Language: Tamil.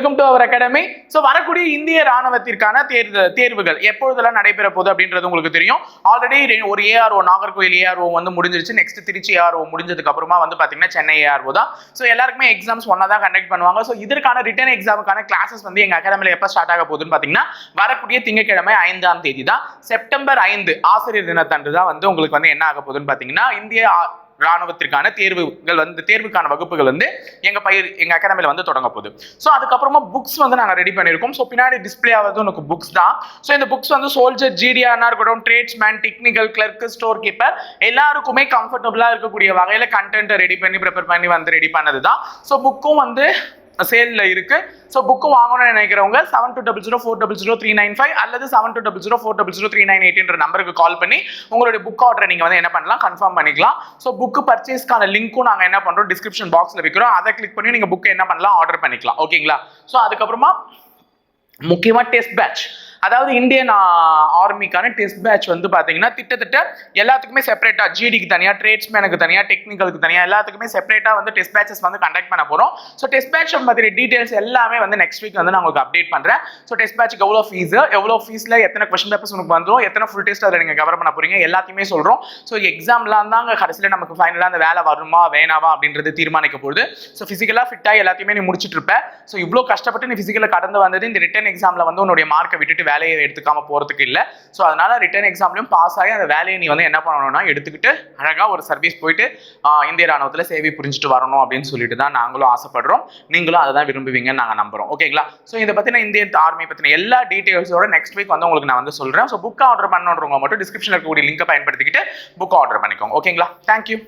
Welcome to our academy. So வரக்கூடிய இந்திய ராணுவத்திற்கான தேர்வுகள் எப்பொழுதெல்லாம் நடைபெற போகுது அப்படின்றது உங்களுக்கு தெரியும். ஆல்ரெடி ஒரு ஏஆர்ஓ நாகர்கோவில் ஏஆர்ஓ வந்து முடிஞ்சிருச்சு. நெக்ஸ்ட் திருச்சி ஏஆர்ஓ முடிஞ்சதுக்கு அப்புறமா வந்து பாத்தீங்கன்னா சென்னை ஏஆர்ஓ தான். ஸோ எல்லாருக்குமே எக்ஸாம்ஸ் ஒன்னா தான் கண்டக்ட் பண்ணுவாங்க. ஸோ இதற்கான ரிட்டன் எக்ஸாமுக்கான கிளாஸஸ் வந்து எங்க அகாடமில எப்ப ஸ்டார்ட் ஆக போகுதுன்னு பாத்தீங்கன்னா வரக்கூடிய திங்கட்கிழமை 5ஆம் தேதி தான், செப்டம்பர் 5 ஆசிரியர் தினத்தன்று தான் வந்து உங்களுக்கு வந்து என்ன ஆக போகுதுன்னு பாத்தீங்கன்னா இந்திய ராணுவத்திற்கான தேர்வுக்கான வகுப்புகள் வந்து எங்க அகாடமில வந்து தொடங்க போகுது. ஸோ அதுக்கப்புறமா புக்ஸ் வந்து நாங்கள் ரெடி பண்ணியிருக்கோம். ஸோ பின்னாடி டிஸ்பிளே ஆகுது உனக்கு புக்ஸ் தான். ஸோ இந்த புக்ஸ் வந்து சோல்ஜர், ஜிடிஆர்னா இருக்கட்டும், tradesman, technical, clerk, store keeper எல்லாருக்குமே கம்ஃபர்டபுளா இருக்கக்கூடிய வகையில கண்டென்ட் ரெடி பண்ணி ப்ரிப்பேர் பண்ணி வந்து ரெடி பண்ணது தான். ஸோ புக்கும் வந்து சேல்ல இருக்கு. ஸோ புக்கு வாங்கணும்னு நினைக்கிறவங்க 7200400395 அல்லது 7200400398 நம்பருக்கு கால் பண்ணி உங்களுடைய புக் ஆர்டரை நீங்க வந்து என்ன பண்ணலாம், கன்ஃபார்ம் பண்ணிக்கலாம். ஸோ புக் பர்ச்சேஸ்க்கான லிங்க்கும் நாங்க என்ன பண்றோம், டிஸ்கிரிப்ஷன் பாக்ஸ்ல வைக்கிறோம். அதை கிளிக் பண்ணி நீங்க புக் என்ன பண்ணலாம், ஆர்டர் பண்ணிக்கலாம். ஓகேங்களா? ஸோ அதுக்கப்புறமா முக்கியமா டெஸ்ட் பேட்ச், அதாவது இந்தியன் ஆர்மிக்கான டெஸ்ட் பேட்ச் வந்து பாத்தீங்கன்னா கிட்டத்தட்ட எல்லாத்துக்குமே செப்பரேட்டா, ஜிடிக்கு தனியா, ட்ரேட்ஸ்மேனுக்கு தனியா, டெக்னிக்கலுக்கு தனியா எல்லாத்துக்குமே செப்பரேட்டா வந்து டெஸ்ட் பேட்சஸ் வந்து கண்டக்ட் பண்ண போறோம். ஸோ டெஸ்ட் பேட்ச் பத்தின டீடைல்ஸ் எல்லாமே வந்து நெக்ஸ்ட் வீக் வந்து நான் உங்களுக்கு அப்டேட் பண்றேன். ஸோ டெஸ்ட் பேட்ச்க்கு எவ்வளோ ஃபீஸ்ல எத்தனை கொஸ்டின் பேப்பர்ஸ் உங்களுக்கு வந்துடும், எத்தனை ஃபுல் டெஸ்ட் அதில் நீங்க கவர் பண்ண போறீங்க எல்லாத்தையுமே சொல்றோம். ஸோ எக்ஸாம்லாம் தாங்க கடைசியில் நமக்கு ஃபைனலாக அந்த வேலை வருமா வேணாவா அப்படின்றது தீர்மானிக்க போகுது. ஸோ பிசிக்கலா ஃபிட்டா எல்லாத்தையுமே நீ முடிச்சிட்டு இருப்ப. ஸோ இவ்வளோ கஷ்டப்பட்டு நீ பிசிக்கல கடந்து வந்தது இந்த ரிட்டன் எக்ஸாம்ல வந்து உன்னுடைய மார்க்கை விட்டுட்டு வேலையை எடுத்துக்காம போறதுக்கு இல்ல. சோ அதனால ரிட்டன் எக்ஸாம்லயும் பாஸ் ஆகி அந்த வேலையை நீ வந்து என்ன பண்ணணும்னா எடுத்துக்கிட்டு அழகா ஒரு சர்வீஸ் போயிட்டு இந்திய ராணுவத்துல சேவை புரிஞ்சுட்டு வரணும் அப்படின்னு சொல்லிட்டு தான் நாங்களும் ஆசைப்படுறோம். நீங்களும் அதை தான் விரும்புவீங்கன்னு நாங்க நம்புறோம். ஓகேங்களா? சோ இதை பத்தின இந்தியன் ஆர்மி பத்தின எல்லா டீடைல்ஸோட நெக்ஸ்ட் வீக் வந்து உங்களுக்கு நான் வந்து சொல்றேன். சோ புக் ஆர்டர் பண்ணணுன்றவங்க மட்டும் டிஸ்கிரிப்ஷன்ல இருக்கக்கூடிய லிங்கை பயன்படுத்திக்கிட்டு புக் ஆர்டர் பண்ணிக்கோங்க. ஓகேங்களா? தேங்க்யூ.